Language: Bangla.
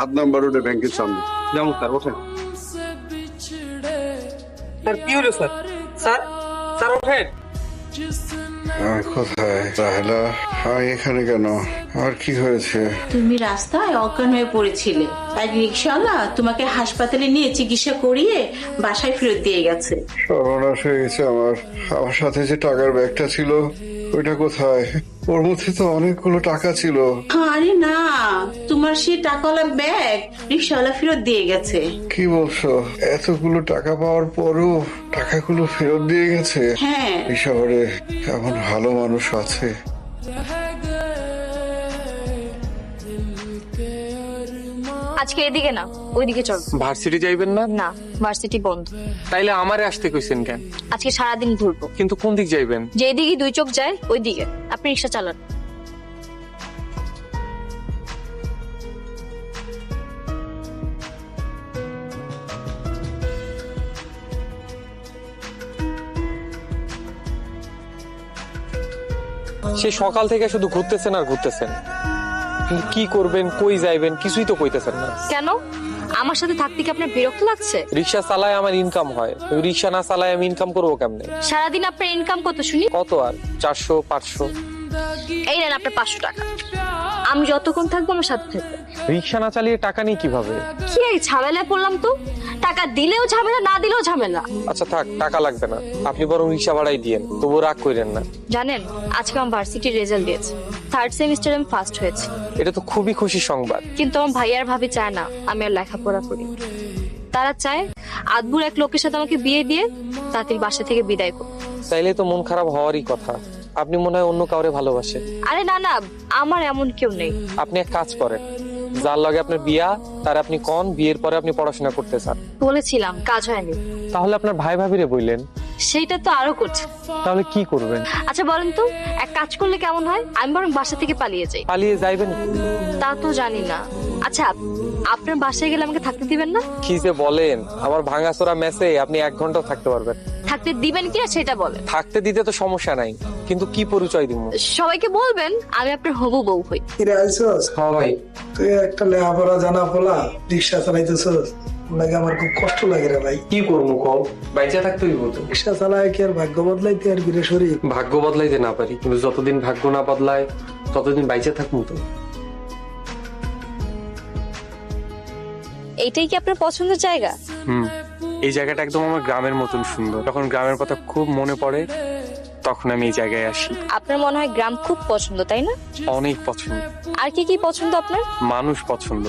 7 নম্বর রোডে ব্যাংকের সামনে। যেমন স্যার ওঠেন। স্যার কি হলো স্যার? স্যার স্যার ওঠেন। কোথায় রাহেলা? এখানে কেন? আর কি হয়েছে? তুমি রাস্তায় অজ্ঞান হয়ে পড়েছিলে, তাই রিক্সাওয়ালা তোমাকে হাসপাতালে নিয়ে চিকিৎসা করিয়ে বাসায় ফেরত দিয়ে গেছে। সর্বনাশ হয়ে গেছে আমার। আমার সাথে যে টাকার ব্যাগটা ছিল ওইটা কোথায়? ওর মধ্যে তো অনেকগুলো টাকা ছিল। আরে না, তোমার সেই টাকাওয়ালা ব্যাগ রিক্সাওয়ালা ফেরত দিয়ে গেছে। কি বলছো? এতগুলো টাকা পাওয়ার পরও টাকাগুলো ফেরত দিয়ে গেছে? হ্যাঁ। এই শহরে এমন ভালো মানুষ আছে। আজকে এদিকে না ওইদিকে চল। ভার্সিটি যাইবেন না? না, ভার্সিটি বন্ধ। তাইলে আমারে আসতে কইছেন কেন? আজকে সারাদিন ঘুরবো। কিন্তু কোন দিক যাইবেন? যেদিকে দুই চোখ যায় ওই দিকে। আপনি রিক্সা চালান। সে সকাল থেকে শুধু ঘুরতেছেন আর ঘুরতেছেন, কিন্তু কি করবেন, কই যাইবেন কিছুই তো কইতেছেন না। কেন? আমার সাথে থাকতে কি আপনার বিরক্ত লাগছে? রিক্সা চালায় আমার ইনকাম হয়, রিক্সা না চালায় আমি ইনকাম করবো কেমনে? সারাদিন আপনার ইনকাম কত শুনি? কত আর 400 500। এই নেন আপনার 500 টাকা। আমি যতক্ষণ থাকবো আমার সাথে থাকবে। রিক্সা না চালিয়ে টাকা নিয়ে কিভাবে? কি এই ঝামেলায় পড়লাম তো। টাকা দিলেও ঝামেলা, না দিলেও ঝামেলা। আচ্ছা থাক, টাকা লাগবে না, আপনি বরং রিক্সা ভাড়াই দিয়েন, তবু রাগ করেন না। জানেন আজকে আমার ভার্সিটির রেজাল্ট দিয়েছে। 3rd সেমিস্টারে আমি ফার্স্ট হয়েছি। এটা তো খুবই খুশির সংবাদ। কিন্তু আমার ভাই আর ভাবি চায় না আমি আর লেখাপড়া করি। তারা চায় আদবুর এক লোকের সাথে আমাকে বিয়ে দিয়ে তাদের বাসা থেকে বিদায় করো। তাইলে তো মন খারাপ হওয়ারই কথা। আপনি মনে হয় অন্য কাউরে ভালোবাসে। আরে না না, আমার এমন কেউ নেই। আপনি এক কাজ করেন, যার লগে আপনার বিয়া তার আপনি কোন বিয়ের পরে আপনি পড়াশোনা করতে চান। বলেছিলাম, কাজ হয়নি। তাহলে আপনার ভাই ভাবিরে বললেন। সেইটা তো আরো করছে। তাহলে কি করবেন? আচ্ছা বলেন তো, এক কাজ করলে কেমন হয়? আমি বরং বাসা থেকে পালিয়ে যাই। পালিয়ে যাইবেন? তা তো জানি না। আচ্ছা আপনার বাসায় গেলে আমাকে থাকতে দিবেন না? কি যে বলেন, আমার ভাঙাচোরা মেসে আপনি 1 ঘন্টা থাকতে পারবেন। থাকতে দিবেন কিনা সেটা বলেন। থাকতে দিতে তো সমস্যা নাই, কিন্তু কি পরিচয় দিব? সবাইকে বলবেন আমি আপনার হবু বউ হই। কিরে আইসস? হ্যাঁ ভাই। তুই একটা লেখাপড়া জানা পোলা রিক্সা চালাইতেছস, লাগে আমার খুব কষ্ট লাগে রে ভাই। কি করবো কল, বাইচা থাকতে হইব তো। রিক্সা চালায় কি আর ভাগ্য বদলাইতে আর বিরে শরীর? ভাগ্য বদলাইতে না পারি, কিন্তু যতদিন ভাগ্য না বদলায় ততদিন বাইচা থাকবো তো। এইটাই কি আপনার পছন্দের জায়গা? এই জায়গাটা একদম আমার গ্রামের মতন সুন্দর। যখন গ্রামের কথা খুব মনে পড়ে তখন আমি এই জায়গায় আসি। আপনার মনে হয় গ্রাম খুব পছন্দ, তাই না? অনেক পছন্দ। আর কি কি পছন্দ আপনার? মানুষ পছন্দ,